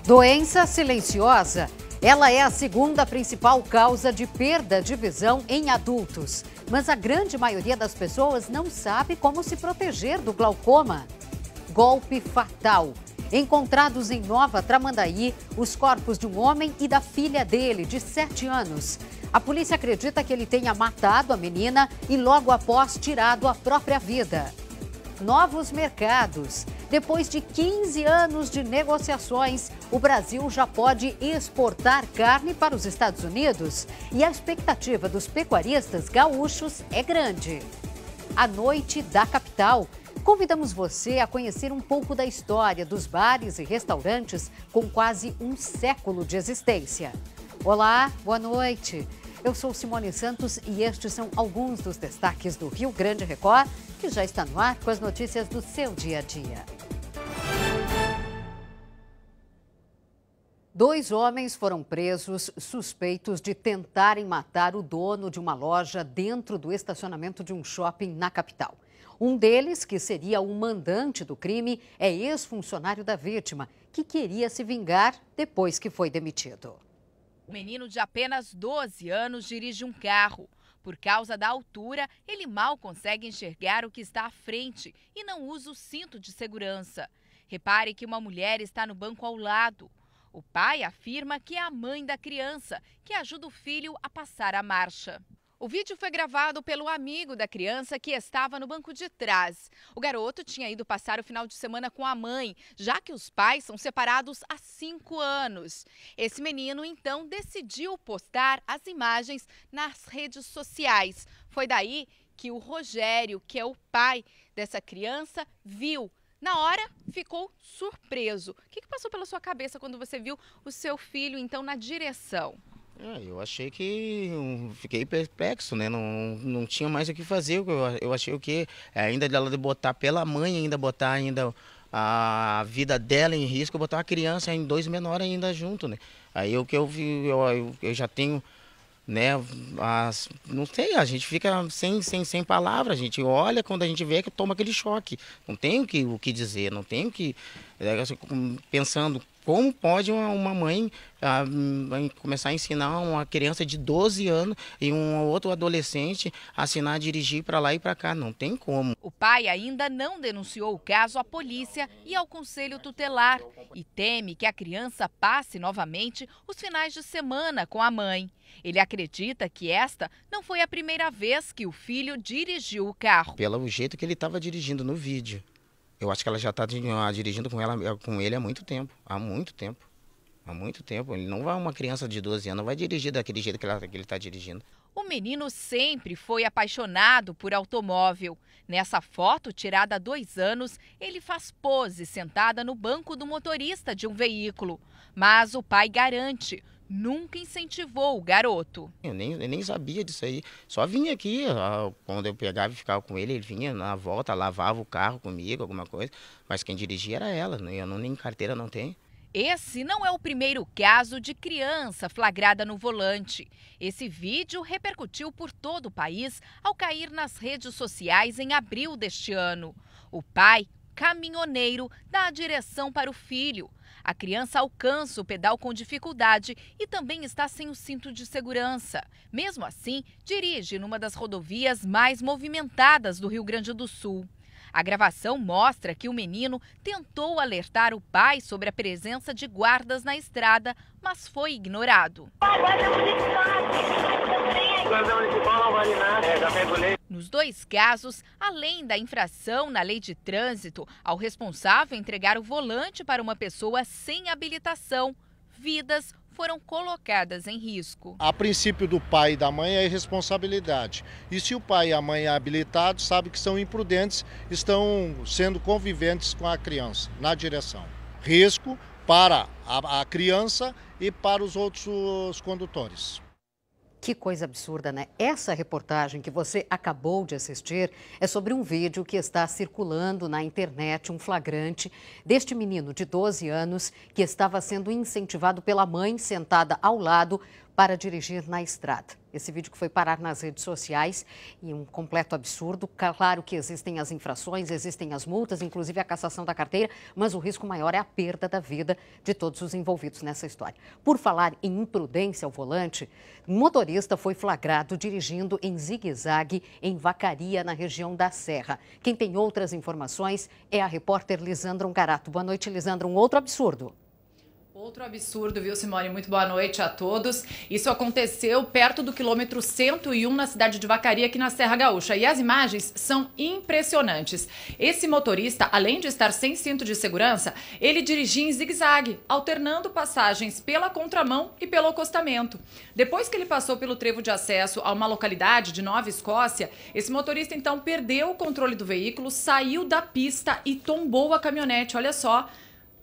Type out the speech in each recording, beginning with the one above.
Doença silenciosa. Ela é a segunda principal causa de perda de visão em adultos. Mas a grande maioria das pessoas não sabe como se proteger do glaucoma. Golpe fatal. Encontrados em Nova Tramandaí, os corpos de um homem e da filha dele, de 7 anos. A polícia acredita que ele tenha matado a menina e logo após tirado a própria vida. Novos mercados. Depois de 15 anos de negociações, o Brasil já pode exportar carne para os Estados Unidos. E a expectativa dos pecuaristas gaúchos é grande. A noite da capital. Convidamos você a conhecer um pouco da história dos bares e restaurantes com quase um século de existência. Olá, boa noite. Eu sou Simone Santos e estes são alguns dos destaques do Rio Grande Record, que já está no ar com as notícias do seu dia a dia. 2 homens foram presos suspeitos de tentarem matar o dono de uma loja dentro do estacionamento de um shopping na capital. Um deles, que seria o mandante do crime, é ex-funcionário da vítima, que queria se vingar depois que foi demitido. O menino de apenas 12 anos dirige um carro. Por causa da altura, ele mal consegue enxergar o que está à frente e não usa o cinto de segurança. Repare que uma mulher está no banco ao lado. O pai afirma que é a mãe da criança, que ajuda o filho a passar a marcha. O vídeo foi gravado pelo amigo da criança que estava no banco de trás. O garoto tinha ido passar o final de semana com a mãe, já que os pais são separados há 5 anos. Esse menino, então, decidiu postar as imagens nas redes sociais. Foi daí que o Rogério, que é o pai dessa criança, viu. Na hora, ficou surpreso. O que passou pela sua cabeça quando você viu o seu filho, então, na direção? Eu achei que fiquei perplexo, né? Não tinha mais o que fazer. Eu achei o que ainda dela de botar pela mãe, ainda botar ainda a vida dela em risco, botar a criança em 2 menores ainda junto, né? Aí o que eu vi, eu já tenho, né? Não sei, a gente fica sem palavras. A gente olha quando a gente vê que toma aquele choque. Não tem o que dizer, não tem o que pensando. Como pode uma mãe começar a ensinar uma criança de 12 anos e um outro adolescente a ensinar a dirigir para lá e para cá? Não tem como. O pai ainda não denunciou o caso à polícia e ao conselho tutelar e teme que a criança passe novamente os finais de semana com a mãe. Ele acredita que esta não foi a primeira vez que o filho dirigiu o carro. Pelo jeito que ele estava dirigindo no vídeo. Eu acho que ela já está dirigindo com ele há muito tempo. Há muito tempo. Ele não vai, uma criança de 12 anos, não vai dirigir daquele jeito que ele está dirigindo. O menino sempre foi apaixonado por automóvel. Nessa foto, tirada há 2 anos, ele faz pose sentada no banco do motorista de um veículo. Mas o pai garante, nunca incentivou o garoto. Eu nem sabia disso aí. Só vinha aqui, quando eu pegava e ficava com ele, ele vinha na volta, lavava o carro comigo, alguma coisa. Mas quem dirigia era ela, eu nem carteira não tenho. Esse não é o primeiro caso de criança flagrada no volante. Esse vídeo repercutiu por todo o país ao cair nas redes sociais em abril deste ano. O pai, caminhoneiro, dá a direção para o filho. A criança alcança o pedal com dificuldade e também está sem o cinto de segurança. Mesmo assim, dirige numa das rodovias mais movimentadas do Rio Grande do Sul. A gravação mostra que o menino tentou alertar o pai sobre a presença de guardas na estrada, mas foi ignorado. Nos 2 casos, além da infração na lei de trânsito, ao responsável entregar o volante para uma pessoa sem habilitação, vidas foram colocadas em risco. A princípio do pai e da mãe é irresponsabilidade. E se o pai e a mãe é habilitados, sabe que são imprudentes, estão sendo conviventes com a criança na direção. Risco para a criança e para os outros condutores. Que coisa absurda, né? Essa reportagem que você acabou de assistir é sobre um vídeo que está circulando na internet, um flagrante deste menino de 12 anos que estava sendo incentivado pela mãe sentada ao lado para dirigir na estrada. Esse vídeo que foi parar nas redes sociais e um completo absurdo. Claro que existem as infrações, existem as multas, inclusive a cassação da carteira, mas o risco maior é a perda da vida de todos os envolvidos nessa história. Por falar em imprudência ao volante, um motorista foi flagrado dirigindo em zigue-zague em Vacaria, na região da Serra. Quem tem outras informações é a repórter Lisandra Ungarato. Boa noite, Lisandra. Um outro absurdo. Outro absurdo, viu, Simone? Muito boa noite a todos. Isso aconteceu perto do quilômetro 101 na cidade de Vacaria, aqui na Serra Gaúcha. E as imagens são impressionantes. Esse motorista, além de estar sem cinto de segurança, ele dirigia em zigue-zague, alternando passagens pela contramão e pelo acostamento. Depois que ele passou pelo trevo de acesso a uma localidade de Nova Escócia, esse motorista então perdeu o controle do veículo, saiu da pista e tombou a caminhonete. Olha só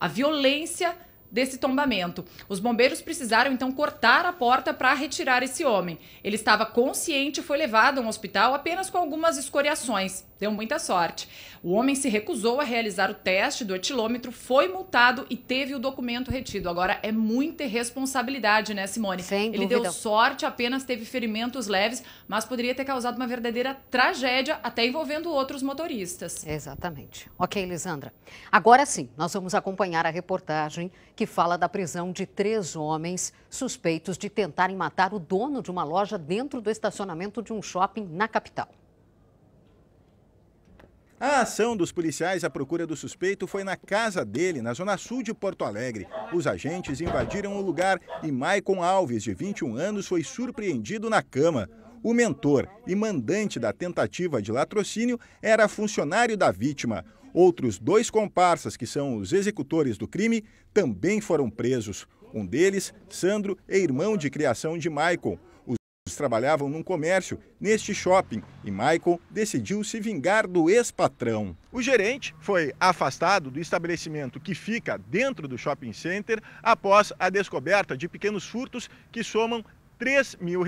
a violência desse tombamento. Os bombeiros precisaram então cortar a porta para retirar esse homem. Ele estava consciente e foi levado a um hospital apenas com algumas escoriações. Deu muita sorte. O homem se recusou a realizar o teste do etilômetro, foi multado e teve o documento retido. Agora é muita irresponsabilidade, né, Simone? Sem dúvida. Ele deu sorte, apenas teve ferimentos leves, mas poderia ter causado uma verdadeira tragédia, até envolvendo outros motoristas. Exatamente. Ok, Lisandra. Agora sim, nós vamos acompanhar a reportagem que fala da prisão de 3 homens suspeitos de tentarem matar o dono de uma loja dentro do estacionamento de um shopping na capital. A ação dos policiais à procura do suspeito foi na casa dele, na zona sul de Porto Alegre. Os agentes invadiram o lugar e Maicon Alves, de 21 anos, foi surpreendido na cama. O mentor e mandante da tentativa de latrocínio era funcionário da vítima. Outros 2 comparsas, que são os executores do crime, também foram presos. Um deles, Sandro, é irmão de criação de Maicon. Os trabalhavam num comércio neste shopping e Maicon decidiu se vingar do ex-patrão. O gerente foi afastado do estabelecimento que fica dentro do shopping center após a descoberta de pequenos furtos que somam R$3 mil.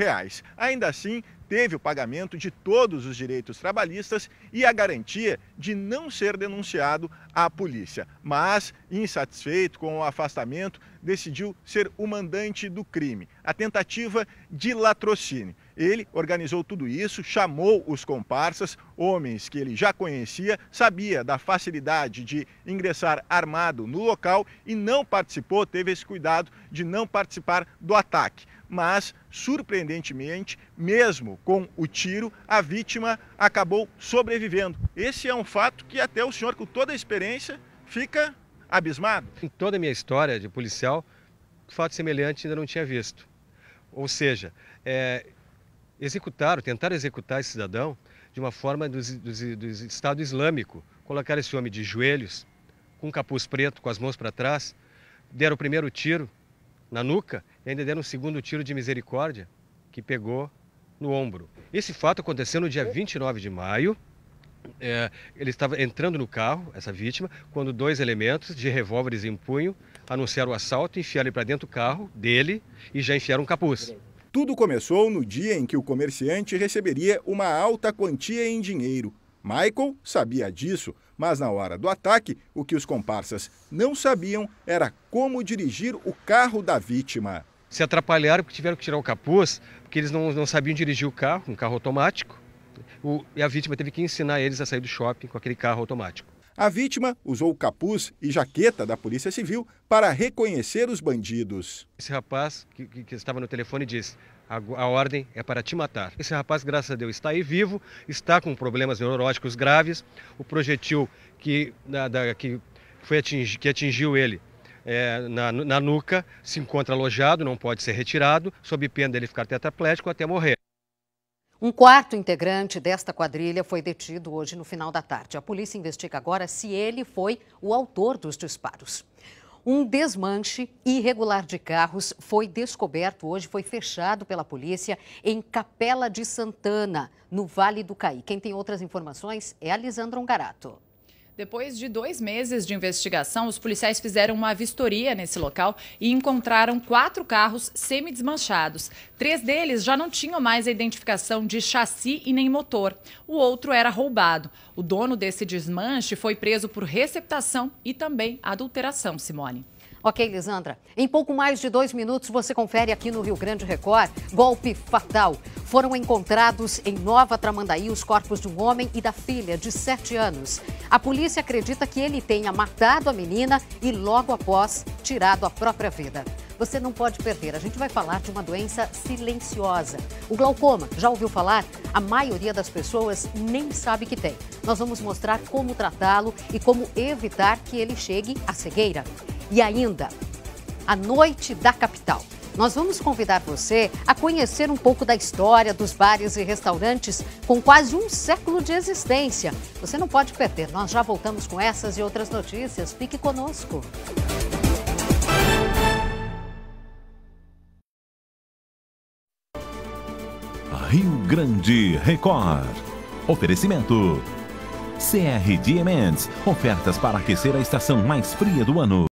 Ainda assim, teve o pagamento de todos os direitos trabalhistas e a garantia de não ser denunciado à polícia. Mas, insatisfeito com o afastamento, decidiu ser o mandante do crime, a tentativa de latrocínio. Ele organizou tudo isso, chamou os comparsas, homens que ele já conhecia, sabia da facilidade de ingressar armado no local e não participou, teve esse cuidado de não participar do ataque. Mas, surpreendentemente, mesmo com o tiro, a vítima acabou sobrevivendo. Esse é um fato que até o senhor, com toda a experiência, fica abismado. Em toda a minha história de policial, fato semelhante ainda não tinha visto. Ou seja, tentaram executar esse cidadão de uma forma do Estado Islâmico. Colocaram esse homem de joelhos, com um capuz preto, com as mãos para trás, deram o primeiro tiro na nuca e ainda deram um segundo tiro de misericórdia que pegou no ombro. Esse fato aconteceu no dia 29 de maio. Ele estava entrando no carro, essa vítima, quando 2 elementos de revólveres em punho anunciaram o assalto, enfiaram ele para dentro do carro dele e já enfiaram um capuz. Tudo começou no dia em que o comerciante receberia uma alta quantia em dinheiro. Maicon sabia disso, mas na hora do ataque, o que os comparsas não sabiam era como dirigir o carro da vítima. Se atrapalharam porque tiveram que tirar o capuz, porque eles não sabiam dirigir o carro, um carro automático, e a vítima teve que ensinar eles a sair do shopping com aquele carro automático. A vítima usou o capuz e jaqueta da Polícia Civil para reconhecer os bandidos. Esse rapaz que estava no telefone disse: a ordem é para te matar. Esse rapaz, graças a Deus, está aí vivo, está com problemas neurológicos graves. O projetil que atingiu ele na nuca se encontra alojado, não pode ser retirado, sob pena dele ficar tetraplégico até morrer. Um 4º integrante desta quadrilha foi detido hoje no final da tarde. A polícia investiga agora se ele foi o autor dos disparos. Um desmanche irregular de carros foi descoberto hoje, foi fechado pela polícia em Capela de Santana, no Vale do Caí. Quem tem outras informações é a Lisandra Ungarato. Depois de 2 meses de investigação, os policiais fizeram uma vistoria nesse local e encontraram 4 carros semi-desmanchados. 3 deles já não tinham mais a identificação de chassi e nem motor. O outro era roubado. O dono desse desmanche foi preso por receptação e também adulteração, Simone. Ok, Lisandra. Em pouco mais de 2 minutos, você confere aqui no Rio Grande Record. Golpe fatal. Foram encontrados em Nova Tramandaí os corpos de um homem e da filha, de 7 anos. A polícia acredita que ele tenha matado a menina e, logo após, tirado a própria vida. Você não pode perder. A gente vai falar de uma doença silenciosa. O glaucoma, já ouviu falar? A maioria das pessoas nem sabe que tem. Nós vamos mostrar como tratá-lo e como evitar que ele chegue à cegueira. E ainda, a Noite da Capital. Nós vamos convidar você a conhecer um pouco da história dos bares e restaurantes com quase um século de existência. Você não pode perder. Nós já voltamos com essas e outras notícias. Fique conosco. Rio Grande Record. Oferecimento CRD Emendes. Ofertas para aquecer a estação mais fria do ano.